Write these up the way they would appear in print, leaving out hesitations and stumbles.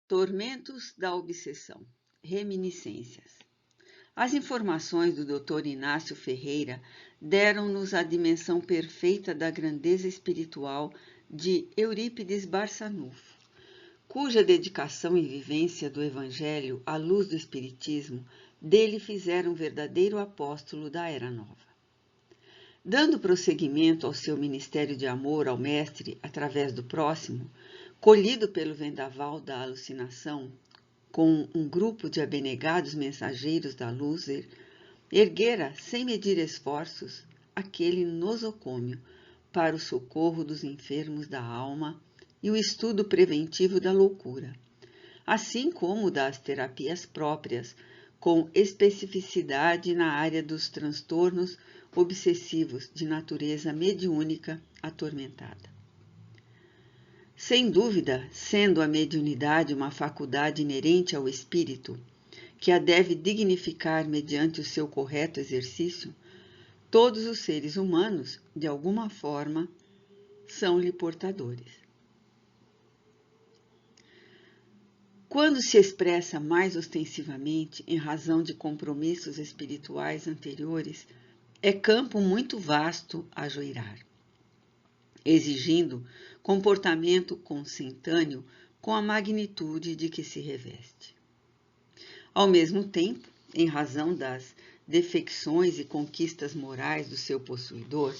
Tormentos da obsessão. Reminiscências. As informações do Dr. Inácio Ferreira deram-nos a dimensão perfeita da grandeza espiritual de Eurípides Barçanufo, cuja dedicação e vivência do Evangelho à luz do Espiritismo dele fizeram um verdadeiro apóstolo da Era Nova. Dando prosseguimento ao seu ministério de amor ao Mestre através do próximo, colhido pelo vendaval da alucinação, com um grupo de abnegados mensageiros da luz, erguera, sem medir esforços, aquele nosocômio para o socorro dos enfermos da alma e o estudo preventivo da loucura, assim como das terapias próprias, com especificidade na área dos transtornos obsessivos de natureza mediúnica atormentada. Sem dúvida, sendo a mediunidade uma faculdade inerente ao espírito, que a deve dignificar mediante o seu correto exercício, todos os seres humanos, de alguma forma, são-lhe portadores. Quando se expressa mais ostensivamente em razão de compromissos espirituais anteriores, é campo muito vasto a joirar, exigindo comportamento consentâneo com a magnitude de que se reveste. Ao mesmo tempo, em razão das defecções e conquistas morais do seu possuidor,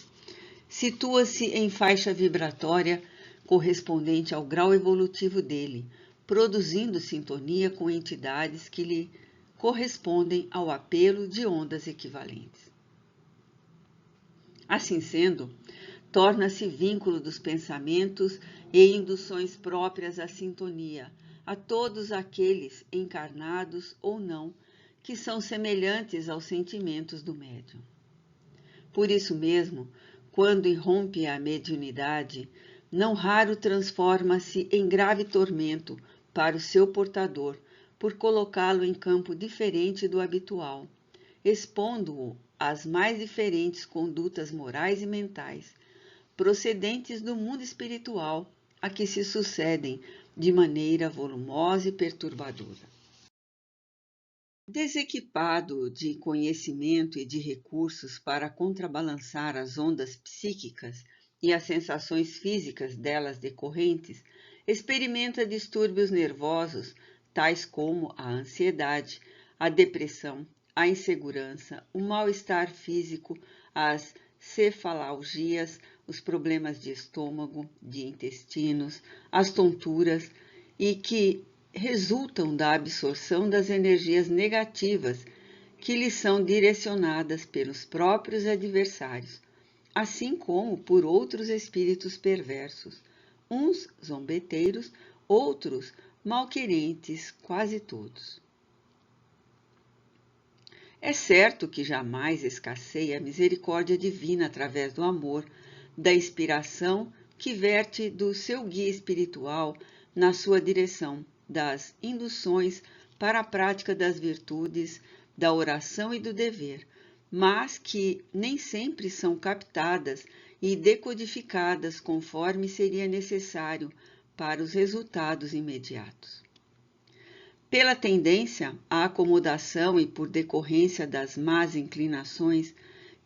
situa-se em faixa vibratória correspondente ao grau evolutivo dele, produzindo sintonia com entidades que lhe correspondem ao apelo de ondas equivalentes. Assim sendo, torna-se vínculo dos pensamentos e induções próprias à sintonia, a todos aqueles, encarnados ou não, que são semelhantes aos sentimentos do médium. Por isso mesmo, quando irrompe a mediunidade, não raro transforma-se em grave tormento para o seu portador, por colocá-lo em campo diferente do habitual, expondo-o às mais diferentes condutas morais e mentais, procedentes do mundo espiritual, a que se sucedem de maneira volumosa e perturbadora. Desequipado de conhecimento e de recursos para contrabalançar as ondas psíquicas e as sensações físicas delas decorrentes, experimenta distúrbios nervosos, tais como a ansiedade, a depressão, a insegurança, o mal-estar físico, as cefalalgias, os problemas de estômago, de intestinos, as tonturas, e que resultam da absorção das energias negativas que lhe são direcionadas pelos próprios adversários, assim como por outros espíritos perversos, uns zombeteiros, outros malquerentes, quase todos. É certo que jamais escasseia a misericórdia divina através do amor, da inspiração que verte do seu guia espiritual na sua direção, das induções para a prática das virtudes, da oração e do dever, mas que nem sempre são captadas e decodificadas conforme seria necessário para os resultados imediatos. Pela tendência à acomodação e por decorrência das más inclinações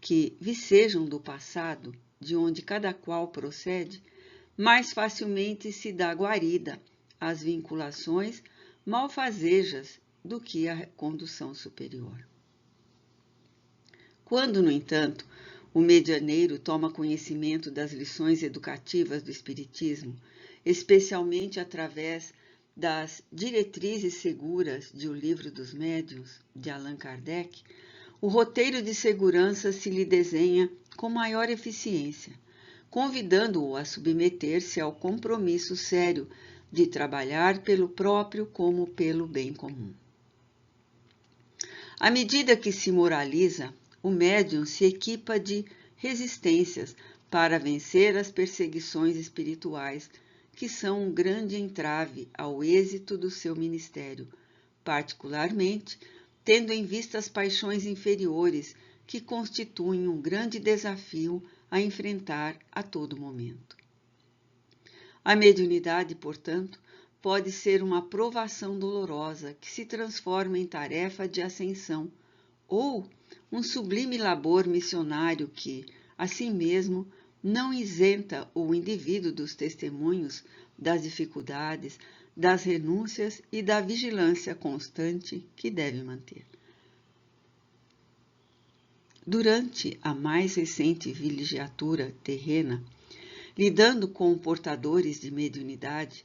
que vicejam do passado, de onde cada qual procede, mais facilmente se dá guarida às vinculações malfazejas do que à condução superior. Quando, no entanto, o medianeiro toma conhecimento das lições educativas do Espiritismo, especialmente através das diretrizes seguras de O Livro dos Médiuns, de Allan Kardec, o roteiro de segurança se lhe desenha com maior eficiência, convidando-o a submeter-se ao compromisso sério de trabalhar pelo próprio como pelo bem comum. À medida que se moraliza, o médium se equipa de resistências para vencer as perseguições espirituais, que são um grande entrave ao êxito do seu ministério, particularmente tendo em vista as paixões inferiores, que constituem um grande desafio a enfrentar a todo momento. A mediunidade, portanto, pode ser uma provação dolorosa que se transforma em tarefa de ascensão, ou um sublime labor missionário que, assim mesmo, não isenta o indivíduo dos testemunhos, das dificuldades, das renúncias e da vigilância constante que deve manter. Durante a mais recente vilegiatura terrena, lidando com portadores de mediunidade,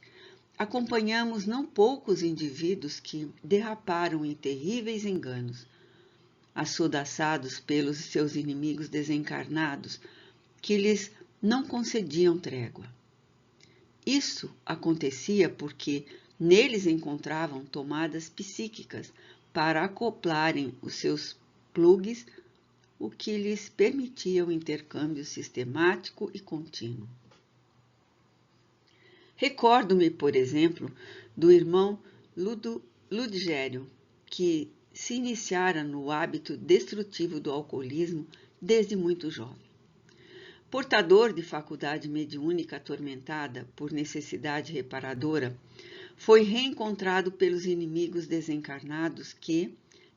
acompanhamos não poucos indivíduos que derraparam em terríveis enganos, açodaçados pelos seus inimigos desencarnados, que lhes não concediam trégua. Isso acontecia porque neles encontravam tomadas psíquicas para acoplarem os seus plugs, o que lhes permitia o intercâmbio sistemático e contínuo. Recordo-me, por exemplo, do irmão Ludgério, que se iniciara no hábito destrutivo do alcoolismo desde muito jovem. Portador de faculdade mediúnica atormentada por necessidade reparadora, foi reencontrado pelos inimigos desencarnados que,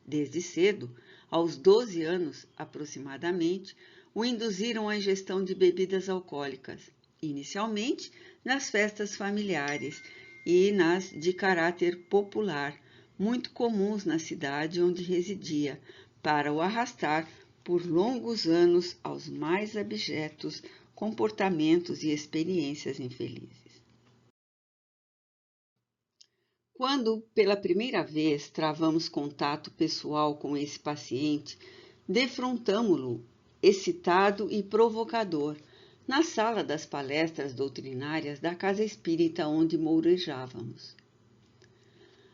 desde cedo, aos 12 anos aproximadamente, o induziram à ingestão de bebidas alcoólicas, inicialmente nas festas familiares e nas de caráter popular, muito comuns na cidade onde residia, para o arrastar por longos anos aos mais abjetos comportamentos e experiências infelizes. Quando, pela primeira vez, travamos contato pessoal com esse paciente, defrontamo-lo, excitado e provocador, na sala das palestras doutrinárias da casa espírita onde mourejávamos.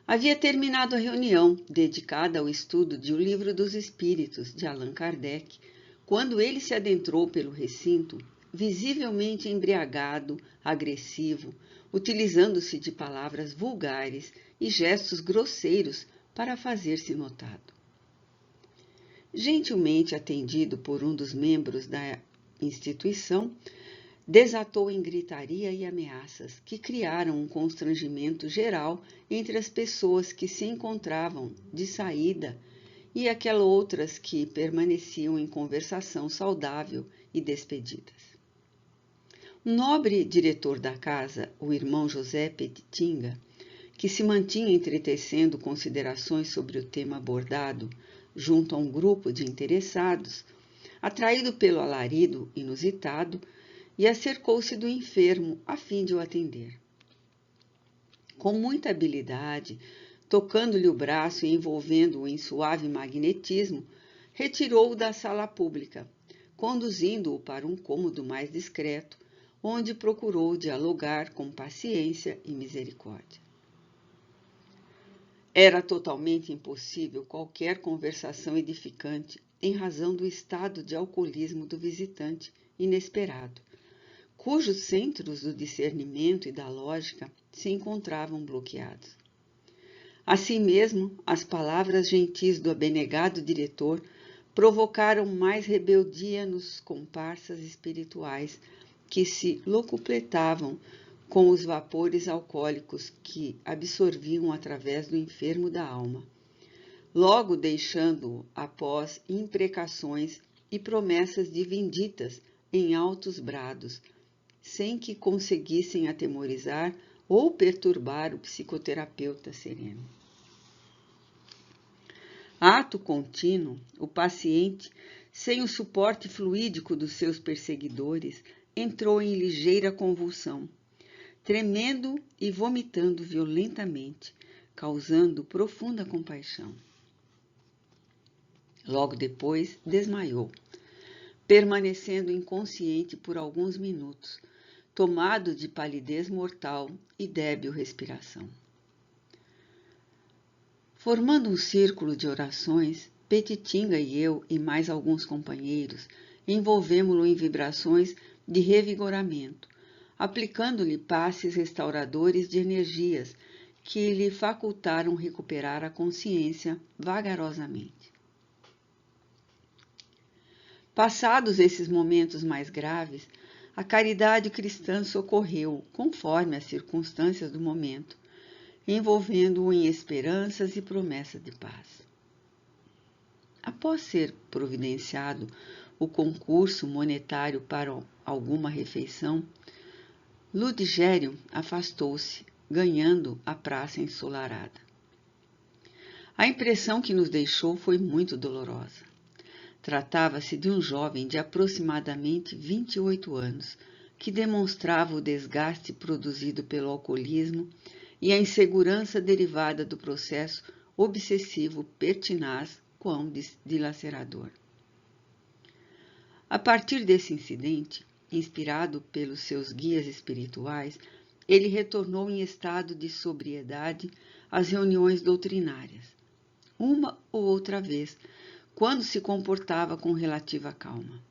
Havia terminado a reunião, dedicada ao estudo de O Livro dos Espíritos, de Allan Kardec, quando ele se adentrou pelo recinto, visivelmente embriagado, agressivo, utilizando-se de palavras vulgares e gestos grosseiros para fazer-se notado. Gentilmente atendido por um dos membros da instituição, desatou em gritaria e ameaças que criaram um constrangimento geral entre as pessoas que se encontravam de saída e aquelas outras que permaneciam em conversação saudável e despedidas. O nobre diretor da casa, o irmão José Petitinga, que se mantinha entretecendo considerações sobre o tema abordado junto a um grupo de interessados, atraído pelo alarido inusitado, e acercou-se do enfermo a fim de o atender. Com muita habilidade, tocando-lhe o braço e envolvendo-o em suave magnetismo, retirou-o da sala pública, conduzindo-o para um cômodo mais discreto, onde procurou dialogar com paciência e misericórdia. Era totalmente impossível qualquer conversação edificante em razão do estado de alcoolismo do visitante inesperado, cujos centros do discernimento e da lógica se encontravam bloqueados. Assim mesmo, as palavras gentis do abnegado diretor provocaram mais rebeldia nos comparsas espirituais que se locupletavam com os vapores alcoólicos que absorviam através do enfermo da alma, logo deixando-o após imprecações e promessas de vinditas em altos brados, sem que conseguissem atemorizar ou perturbar o psicoterapeuta sereno. Ato contínuo, o paciente, sem o suporte fluídico dos seus perseguidores, entrou em ligeira convulsão, tremendo e vomitando violentamente, causando profunda compaixão. Logo depois, desmaiou, permanecendo inconsciente por alguns minutos, tomado de palidez mortal e débil respiração. Formando um círculo de orações, Petitinga e eu e mais alguns companheiros envolvemo-lo em vibrações de revigoramento, aplicando-lhe passes restauradores de energias que lhe facultaram recuperar a consciência vagarosamente. Passados esses momentos mais graves, a caridade cristã socorreu, conforme as circunstâncias do momento, envolvendo-o em esperanças e promessas de paz. Após ser providenciado o concurso monetário para alguma refeição, Ludgério afastou-se, ganhando a praça ensolarada. A impressão que nos deixou foi muito dolorosa. Tratava-se de um jovem de aproximadamente 28 anos, que demonstrava o desgaste produzido pelo alcoolismo e a insegurança derivada do processo obsessivo pertinaz quão dilacerador. A partir desse incidente, inspirado pelos seus guias espirituais, ele retornou em estado de sobriedade às reuniões doutrinárias, uma ou outra vez, quando se comportava com relativa calma.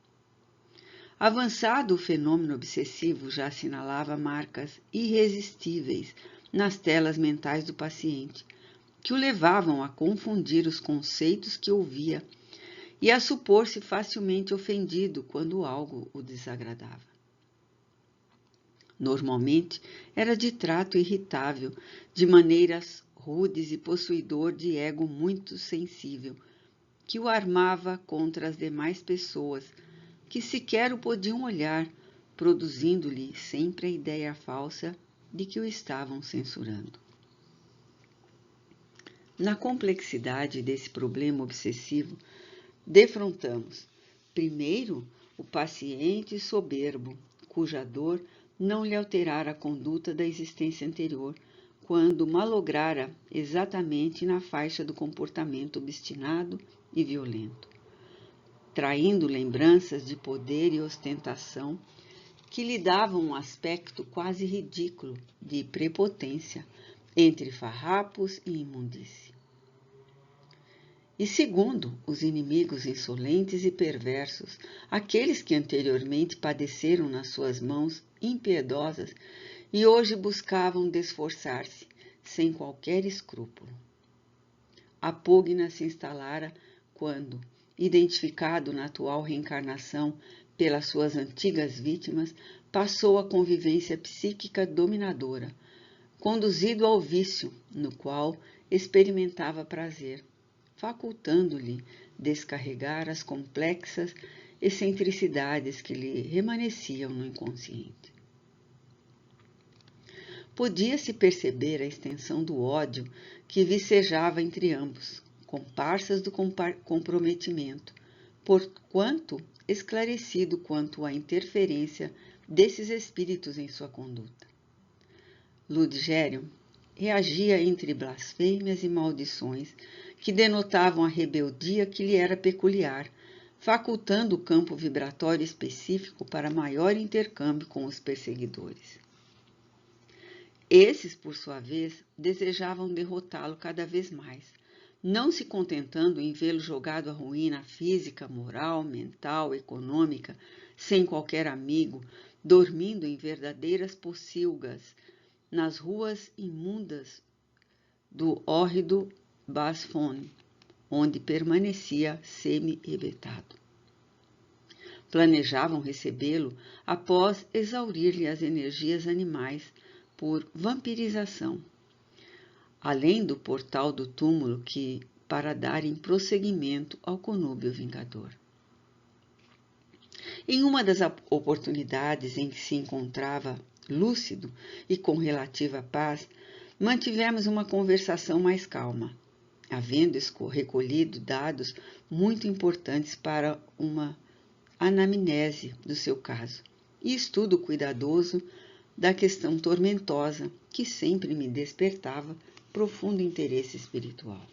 Avançado o fenômeno obsessivo já assinalava marcas irresistíveis nas telas mentais do paciente, que o levavam a confundir os conceitos que ouvia e a supor-se facilmente ofendido quando algo o desagradava. Normalmente era de trato irritável, de maneiras rudes e possuidor de ego muito sensível, que o armava contra as demais pessoas, que sequer o podiam olhar, produzindo-lhe sempre a ideia falsa de que o estavam censurando. Na complexidade desse problema obsessivo, defrontamos, primeiro, o paciente soberbo, cuja dor não lhe alterara a conduta da existência anterior, quando malograra exatamente na faixa do comportamento obstinado e violento, traindo lembranças de poder e ostentação que lhe davam um aspecto quase ridículo de prepotência entre farrapos e imundície. E segundo, os inimigos insolentes e perversos, aqueles que anteriormente padeceram nas suas mãos impiedosas e hoje buscavam desforçar-se, sem qualquer escrúpulo. A pugna se instalara quando, identificado na atual reencarnação pelas suas antigas vítimas, passou à convivência psíquica dominadora, conduzido ao vício, no qual experimentava prazer, facultando-lhe descarregar as complexas excentricidades que lhe remanesciam no inconsciente. Podia-se perceber a extensão do ódio que vicejava entre ambos, comparsas do comprometimento, porquanto esclarecido quanto à interferência desses espíritos em sua conduta. Ludgério reagia entre blasfêmias e maldições que denotavam a rebeldia que lhe era peculiar, facultando o campo vibratório específico para maior intercâmbio com os perseguidores. Esses, por sua vez, desejavam derrotá-lo cada vez mais, não se contentando em vê-lo jogado à ruína física, moral, mental, econômica, sem qualquer amigo, dormindo em verdadeiras pocilgas, nas ruas imundas do hórrido Basfone, onde permanecia semi-hebetado. Planejavam recebê-lo após exaurir-lhe as energias animais por vampirização, além do portal do túmulo que, para darem prosseguimento ao conúbio vingador. Em uma das oportunidades em que se encontrava lúcido e com relativa paz, mantivemos uma conversação mais calma, havendo recolhido dados muito importantes para uma anamnese do seu caso e estudo cuidadoso da questão tormentosa que sempre me despertava profundo interesse espiritual.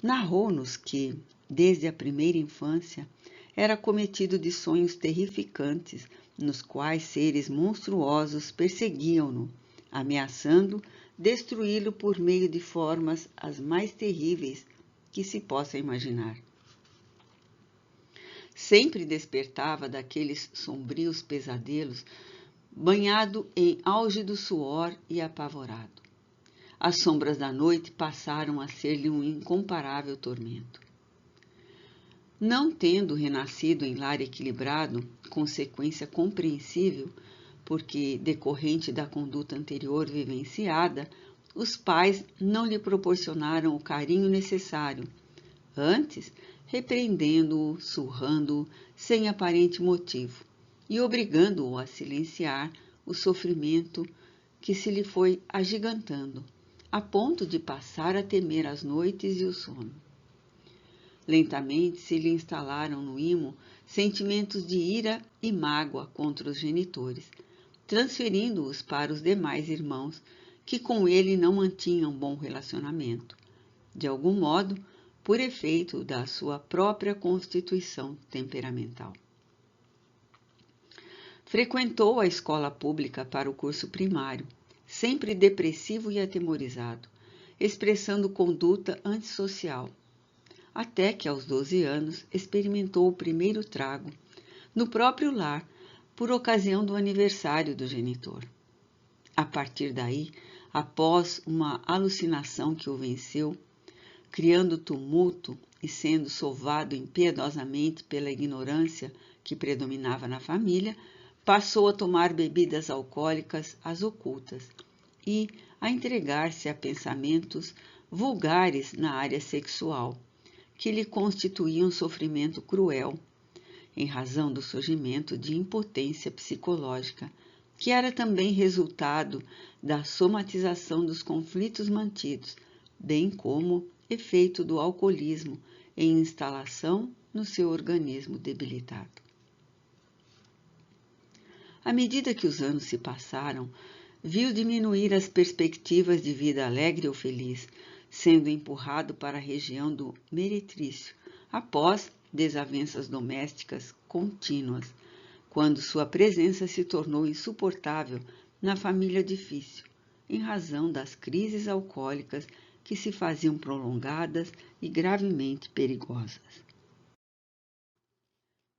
Narrou-nos que, desde a primeira infância, era cometido de sonhos terrificantes, nos quais seres monstruosos perseguiam-no, ameaçando destruí-lo por meio de formas as mais terríveis que se possa imaginar. Sempre despertava daqueles sombrios pesadelos, banhado em álgido suor e apavorado. As sombras da noite passaram a ser-lhe um incomparável tormento. Não tendo renascido em lar equilibrado, consequência compreensível, porque, decorrente da conduta anterior vivenciada, os pais não lhe proporcionaram o carinho necessário, antes repreendendo-o, surrando-o sem aparente motivo e obrigando-o a silenciar o sofrimento que se lhe foi agigantando, a ponto de passar a temer as noites e o sono. Lentamente se lhe instalaram no imo sentimentos de ira e mágoa contra os genitores, transferindo-os para os demais irmãos que com ele não mantinham bom relacionamento, de algum modo, por efeito da sua própria constituição temperamental. Frequentou a escola pública para o curso primário, sempre depressivo e atemorizado, expressando conduta antissocial, até que aos 12 anos experimentou o primeiro trago, no próprio lar, por ocasião do aniversário do genitor. A partir daí, após uma alucinação que o venceu, criando tumulto e sendo sovado impiedosamente pela ignorância que predominava na família, passou a tomar bebidas alcoólicas às ocultas e a entregar-se a pensamentos vulgares na área sexual, que lhe constituíam um sofrimento cruel, em razão do surgimento de impotência psicológica, que era também resultado da somatização dos conflitos mantidos, bem como efeito do alcoolismo em instalação no seu organismo debilitado. À medida que os anos se passaram, viu diminuir as perspectivas de vida alegre ou feliz, sendo empurrado para a região do meretrício, após desavenças domésticas contínuas, quando sua presença se tornou insuportável na família difícil, em razão das crises alcoólicas que se faziam prolongadas e gravemente perigosas.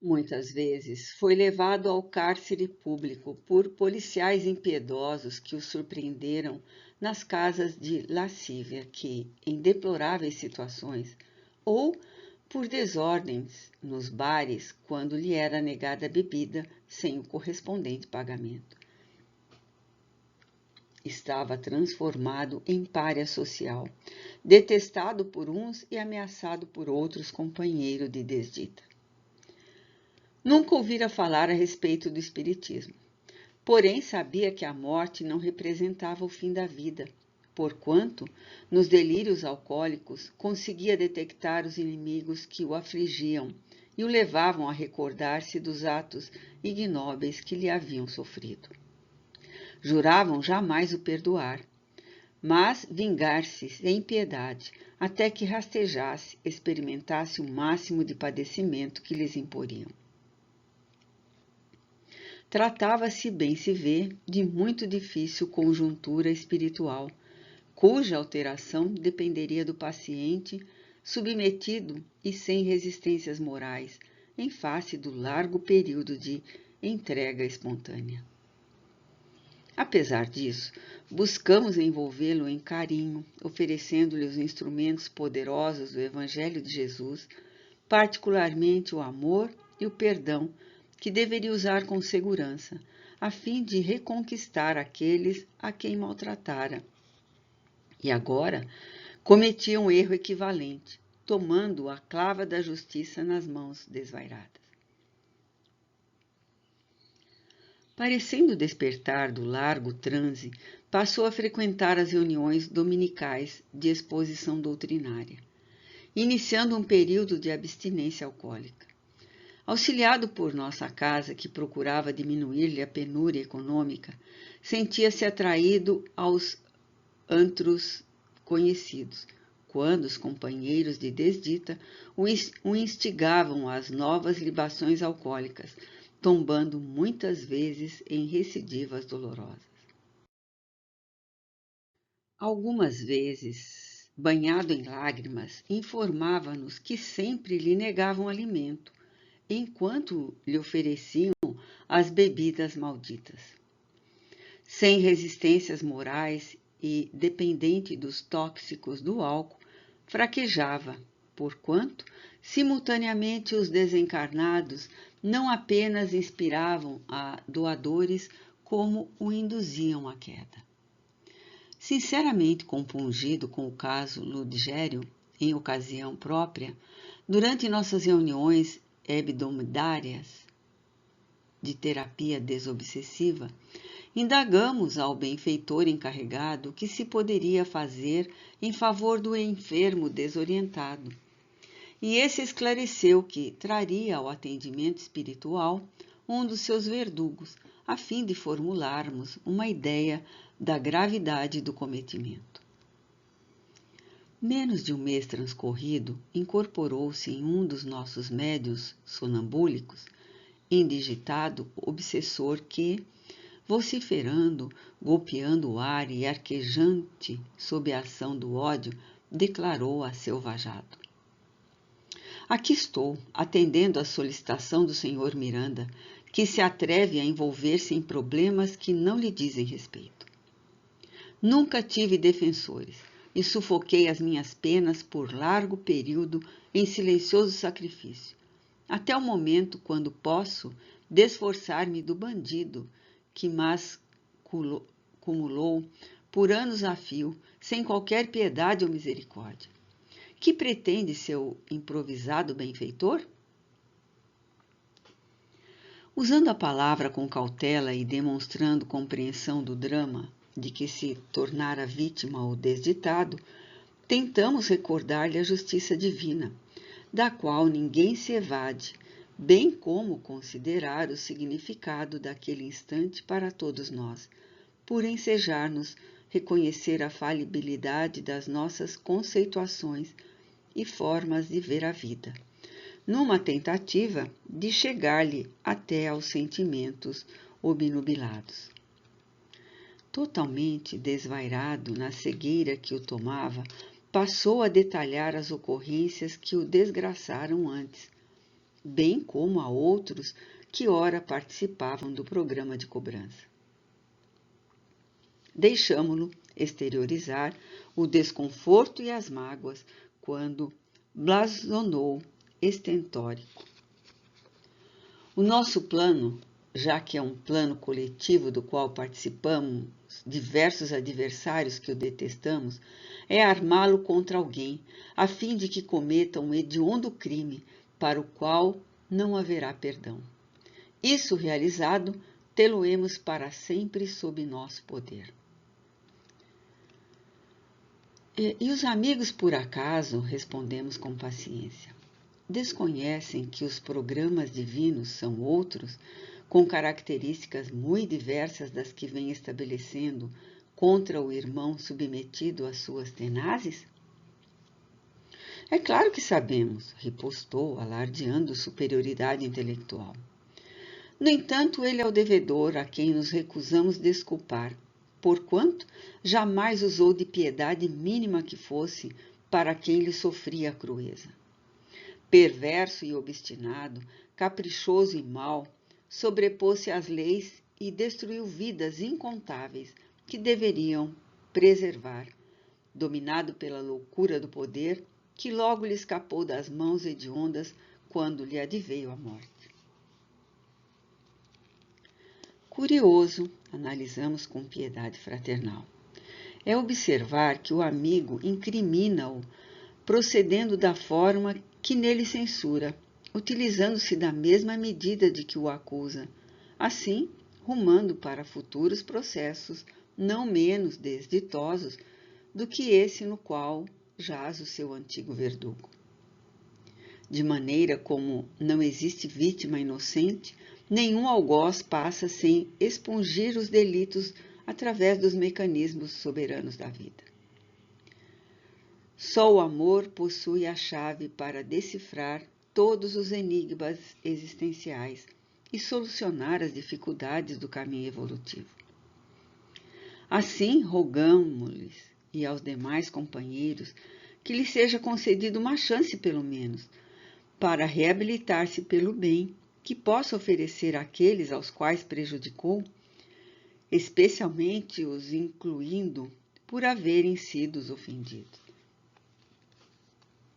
Muitas vezes foi levado ao cárcere público por policiais impiedosos que o surpreenderam nas casas de lascívia que, em deploráveis situações, ou por desordens nos bares quando lhe era negada bebida sem o correspondente pagamento. Estava transformado em pária social, detestado por uns e ameaçado por outros companheiros de desdita. Nunca ouvira falar a respeito do espiritismo, porém sabia que a morte não representava o fim da vida, porquanto, nos delírios alcoólicos, conseguia detectar os inimigos que o afligiam e o levavam a recordar-se dos atos ignóbeis que lhe haviam sofrido. Juravam jamais o perdoar, mas vingar-se sem piedade, até que rastejasse, experimentasse o máximo de padecimento que lhes imporiam. Tratava-se, bem se vê, de muito difícil conjuntura espiritual, cuja alteração dependeria do paciente, submetido e sem resistências morais, em face do largo período de entrega espontânea. Apesar disso, buscamos envolvê-lo em carinho, oferecendo-lhe os instrumentos poderosos do Evangelho de Jesus, particularmente o amor e o perdão, que deveria usar com segurança, a fim de reconquistar aqueles a quem maltratara. E agora cometia um erro equivalente, tomando a clava da justiça nas mãos desvairadas. Parecendo despertar do largo transe, passou a frequentar as reuniões dominicais de exposição doutrinária, iniciando um período de abstinência alcoólica. Auxiliado por nossa casa, que procurava diminuir-lhe a penúria econômica, sentia-se atraído aos antros conhecidos, quando os companheiros de desdita o instigavam às novas libações alcoólicas, tombando muitas vezes em recidivas dolorosas. Algumas vezes, banhado em lágrimas, informava-nos que sempre lhe negavam alimento, enquanto lhe ofereciam as bebidas malditas. Sem resistências morais e dependente dos tóxicos do álcool, fraquejava, porquanto, simultaneamente os desencarnados não apenas inspiravam a doadores como o induziam à queda. Sinceramente compungido com o caso Ludgério, em ocasião própria, durante nossas reuniões hebdomadárias de terapia desobsessiva, indagamos ao benfeitor encarregado o que se poderia fazer em favor do enfermo desorientado. E esse esclareceu que traria ao atendimento espiritual um dos seus verdugos, a fim de formularmos uma ideia da gravidade do cometimento. Menos de um mês transcorrido, incorporou-se em um dos nossos médiuns sonambúlicos, indigitado obsessor que, vociferando, golpeando o ar e arquejante sob a ação do ódio, declarou aselvajado: Aqui estou, atendendo à solicitação do Sr. Miranda, que se atreve a envolver-se em problemas que não lhe dizem respeito. Nunca tive defensores e sufoquei as minhas penas por largo período em silencioso sacrifício, até o momento quando posso desforçar-me do bandido que mas cumulou por anos a fio, sem qualquer piedade ou misericórdia. Que pretende seu improvisado benfeitor? Usando a palavra com cautela e demonstrando compreensão do drama de que se tornara vítima o desditado, tentamos recordar-lhe a justiça divina, da qual ninguém se evade, bem como considerar o significado daquele instante para todos nós, por ensejar-nos reconhecer a falibilidade das nossas conceituações e formas de ver a vida, numa tentativa de chegar-lhe até aos sentimentos obnubilados. Totalmente desvairado na cegueira que o tomava, passou a detalhar as ocorrências que o desgraçaram antes, bem como a outros que ora participavam do programa de cobrança. Deixamo-lo exteriorizar o desconforto e as mágoas quando blasonou estentórico: O nosso plano, já que é um plano coletivo do qual participamos diversos adversários que o detestamos, é armá-lo contra alguém, a fim de que cometa um hediondo crime para o qual não haverá perdão. Isso realizado, tê-lo-emos para sempre sob nosso poder. E os amigos, por acaso, respondemos com paciência, desconhecem que os programas divinos são outros, com características muito diversas das que vem estabelecendo contra o irmão submetido às suas tenazes? É claro que sabemos, ripostou, alardeando superioridade intelectual. No entanto, ele é o devedor a quem nos recusamos desculpar, porquanto jamais usou de piedade mínima que fosse para quem lhe sofria a crueza. Perverso e obstinado, caprichoso e mau, sobrepôs-se às leis e destruiu vidas incontáveis que deveriam preservar, dominado pela loucura do poder, que logo lhe escapou das mãos hediondas quando lhe adveio a morte. Curioso, analisamos com piedade fraternal, é observar que o amigo incrimina-o, procedendo da forma que nele censura, utilizando-se da mesma medida de que o acusa, assim rumando para futuros processos não menos desditosos do que esse no qual jaz o seu antigo verdugo. De maneira como não existe vítima inocente, nenhum algoz passa sem expungir os delitos através dos mecanismos soberanos da vida. Só o amor possui a chave para decifrar todos os enigmas existenciais e solucionar as dificuldades do caminho evolutivo. Assim, rogamo-lhes e aos demais companheiros que lhe seja concedida uma chance, pelo menos, para reabilitar-se pelo bem que possa oferecer àqueles aos quais prejudicou, especialmente os incluindo por haverem sido os ofendidos.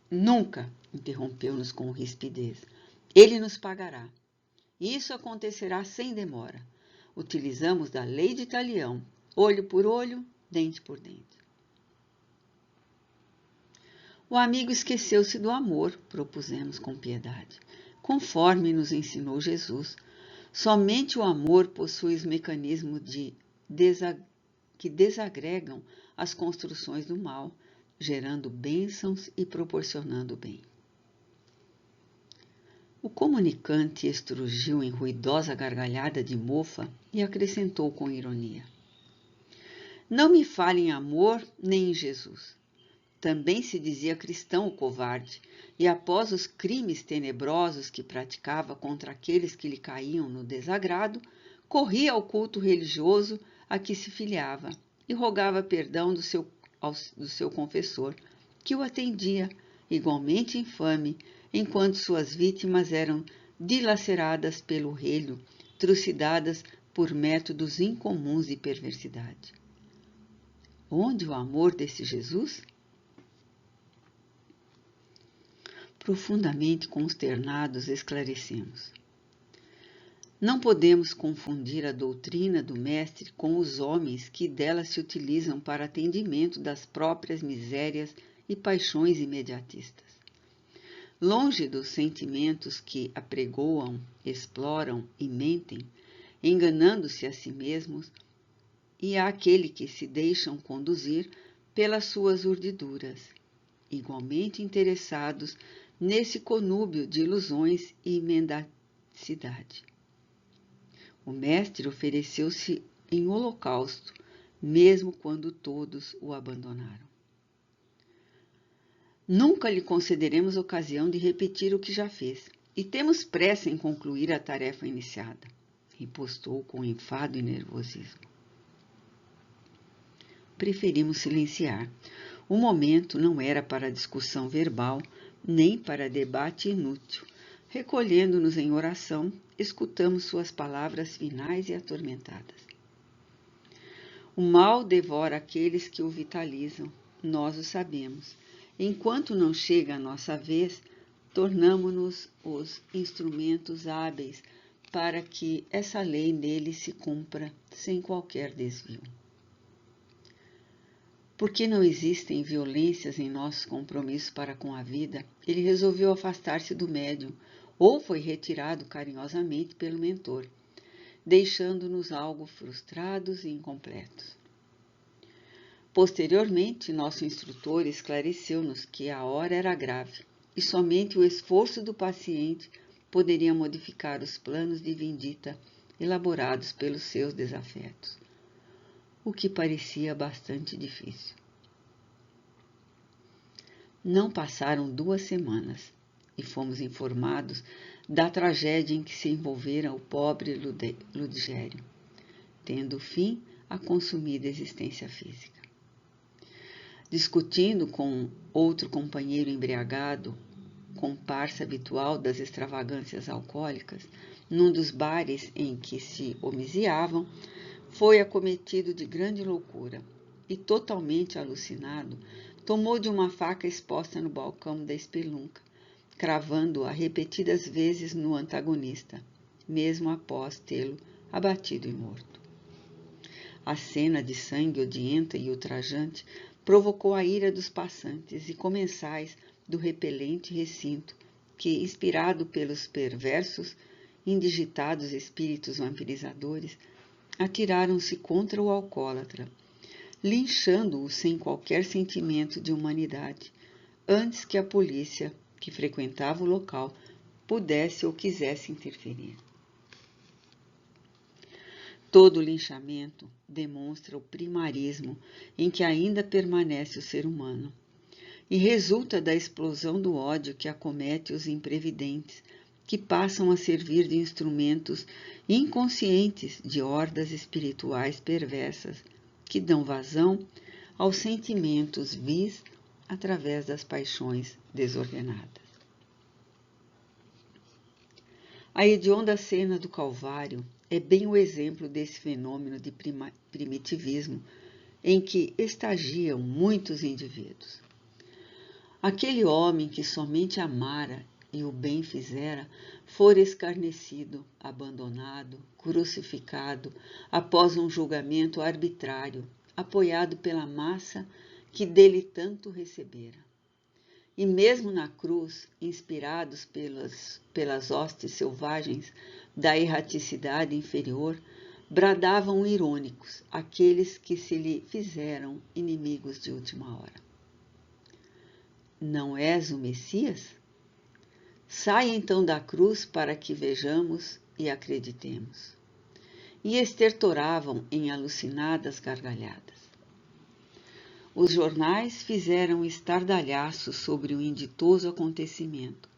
Nunca, interrompeu-nos com rispidez, ele nos pagará. Isso acontecerá sem demora. Utilizamos da lei de Talião, olho por olho, dente por dente. O amigo esqueceu-se do amor, propusemos com piedade. Conforme nos ensinou Jesus, somente o amor possui os mecanismos que desagregam as construções do mal, gerando bênçãos e proporcionando o bem. O comunicante estrugiu em ruidosa gargalhada de mofa e acrescentou com ironia: Não me fale em amor nem em Jesus. Também se dizia cristão o covarde, e após os crimes tenebrosos que praticava contra aqueles que lhe caíam no desagrado, corria ao culto religioso a que se filiava e rogava perdão do seu confessor, que o atendia, igualmente infame, enquanto suas vítimas eram dilaceradas pelo relho, trucidadas por métodos incomuns de perversidade. Onde o amor desse Jesus? Profundamente consternados, esclarecemos. Não podemos confundir a doutrina do Mestre com os homens que dela se utilizam para atendimento das próprias misérias e paixões imediatistas. Longe dos sentimentos que apregoam, exploram e mentem, enganando-se a si mesmos, e àquele que se deixam conduzir pelas suas urdiduras, igualmente interessados nesse conúbio de ilusões e mendacidade. O Mestre ofereceu-se em holocausto, mesmo quando todos o abandonaram. Nunca lhe concederemos ocasião de repetir o que já fez, e temos pressa em concluir a tarefa iniciada, ripostou com enfado e nervosismo. Preferimos silenciar. O momento não era para discussão verbal, nem para debate inútil. Recolhendo-nos em oração, escutamos suas palavras finais e atormentadas. O mal devora aqueles que o vitalizam, nós o sabemos. Enquanto não chega a nossa vez, tornamo-nos os instrumentos hábeis para que essa lei nele se cumpra sem qualquer desvio. Porque não existem violências em nossos compromissos para com a vida, ele resolveu afastar-se do médium, ou foi retirado carinhosamente pelo mentor, deixando-nos algo frustrados e incompletos. Posteriormente, nosso instrutor esclareceu-nos que a hora era grave e somente o esforço do paciente poderia modificar os planos de vindita elaborados pelos seus desafetos, o que parecia bastante difícil. Não passaram 2 semanas e fomos informados da tragédia em que se envolvera o pobre Ludgério, tendo fim a consumida existência física. Discutindo com outro companheiro embriagado, comparsa habitual das extravagâncias alcoólicas, num dos bares em que se homiziavam, foi acometido de grande loucura e, totalmente alucinado, tomou de uma faca exposta no balcão da espelunca, cravando-a repetidas vezes no antagonista, mesmo após tê-lo abatido e morto. A cena de sangue odienta e ultrajante provocou a ira dos passantes e comensais do repelente recinto que, inspirado pelos perversos, indigitados espíritos vampirizadores, atiraram-se contra o alcoólatra, linchando-o sem qualquer sentimento de humanidade, antes que a polícia, que frequentava o local, pudesse ou quisesse interferir. Todo linchamento demonstra o primarismo em que ainda permanece o ser humano e resulta da explosão do ódio que acomete os imprevidentes, que passam a servir de instrumentos inconscientes de hordas espirituais perversas, que dão vazão aos sentimentos vis através das paixões desordenadas. A hedionda cena do Calvário é bem o exemplo desse fenômeno de primitivismo em que estagiam muitos indivíduos. Aquele homem que somente amara e o bem fizera, fora escarnecido, abandonado, crucificado, após um julgamento arbitrário, apoiado pela massa que dele tanto recebera. E mesmo na cruz, inspirados pelas hostes selvagens da erraticidade inferior, bradavam irônicos aqueles que se lhe fizeram inimigos de última hora. Não és o Messias? Sai então da cruz para que vejamos e acreditemos. E estertoravam em alucinadas gargalhadas. Os jornais fizeram estardalhaço sobre o inditoso acontecimento,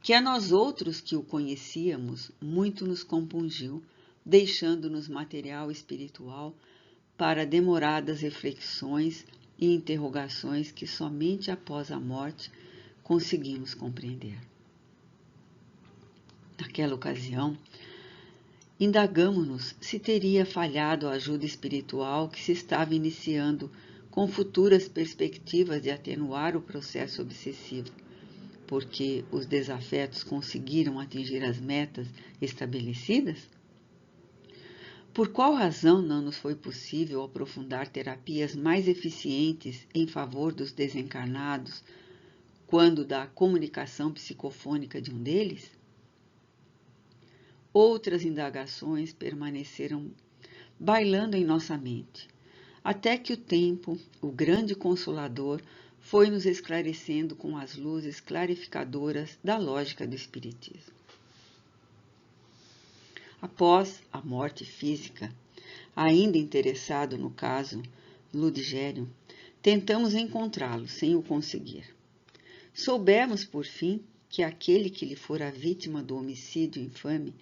que a nós outros que o conhecíamos muito nos compungiu, deixando-nos material espiritual para demoradas reflexões e interrogações que somente após a morte conseguimos compreender. Naquela ocasião, indagamo-nos se teria falhado a ajuda espiritual que se estava iniciando com futuras perspectivas de atenuar o processo obsessivo, porque os desafetos conseguiram atingir as metas estabelecidas? Por qual razão não nos foi possível aprofundar terapias mais eficientes em favor dos desencarnados, quando da comunicação psicofônica de um deles? Outras indagações permaneceram bailando em nossa mente, até que o tempo, o grande consolador, foi nos esclarecendo com as luzes clarificadoras da lógica do Espiritismo. Após a morte física, ainda interessado no caso Ludigério, tentamos encontrá-lo sem o conseguir. Soubemos, por fim, que aquele que lhe fora vítima do homicídio infame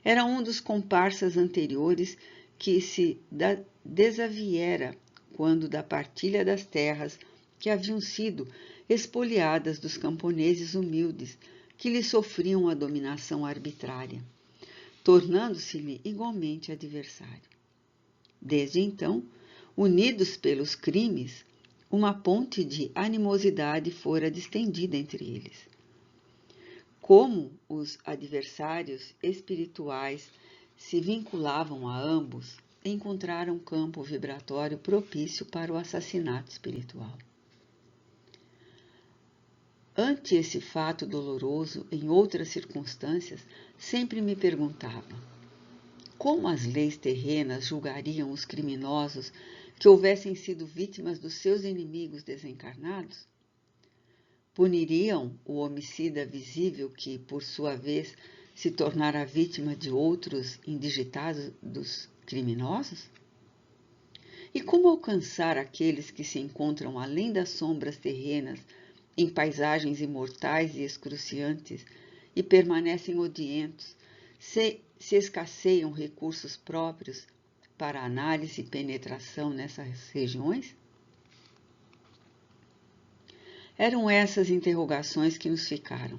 era um dos comparsas anteriores que se desaviera quando da partilha das terras que haviam sido expoliadas dos camponeses humildes que lhe sofriam a dominação arbitrária, tornando-se-lhe igualmente adversário. Desde então, unidos pelos crimes, uma ponte de animosidade fora distendida entre eles. Como os adversários espirituais se vinculavam a ambos, encontraram campo vibratório propício para o assassinato espiritual. Ante esse fato doloroso, em outras circunstâncias, sempre me perguntava: como as leis terrenas julgariam os criminosos que houvessem sido vítimas dos seus inimigos desencarnados? Puniriam o homicida visível que, por sua vez, se tornara vítima de outros indigitados criminosos? E como alcançar aqueles que se encontram além das sombras terrenas, em paisagens imortais e excruciantes, e permanecem odientos, se escasseiam recursos próprios para análise e penetração nessas regiões? Eram essas interrogações que nos ficaram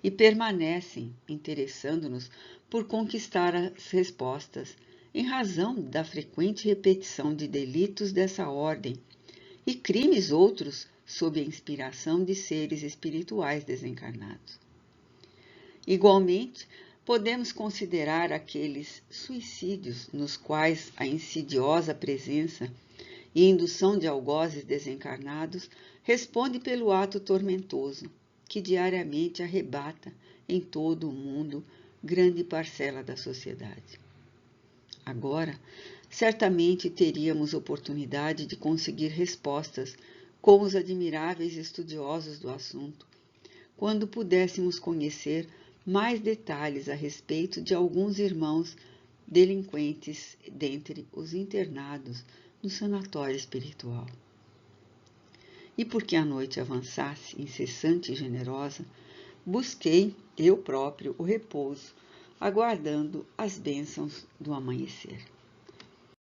e permanecem interessando-nos por conquistar as respostas, em razão da frequente repetição de delitos dessa ordem e crimes outros sob a inspiração de seres espirituais desencarnados. Igualmente, podemos considerar aqueles suicídios nos quais a insidiosa presença e indução de algozes desencarnados responde pelo ato tormentoso que diariamente arrebata em todo o mundo grande parcela da sociedade. Agora, certamente teríamos oportunidade de conseguir respostas com os admiráveis estudiosos do assunto, quando pudéssemos conhecer mais detalhes a respeito de alguns irmãos delinquentes dentre os internados no sanatório espiritual. E porque a noite avançasse, incessante e generosa, busquei eu próprio o repouso, aguardando as bênçãos do amanhecer.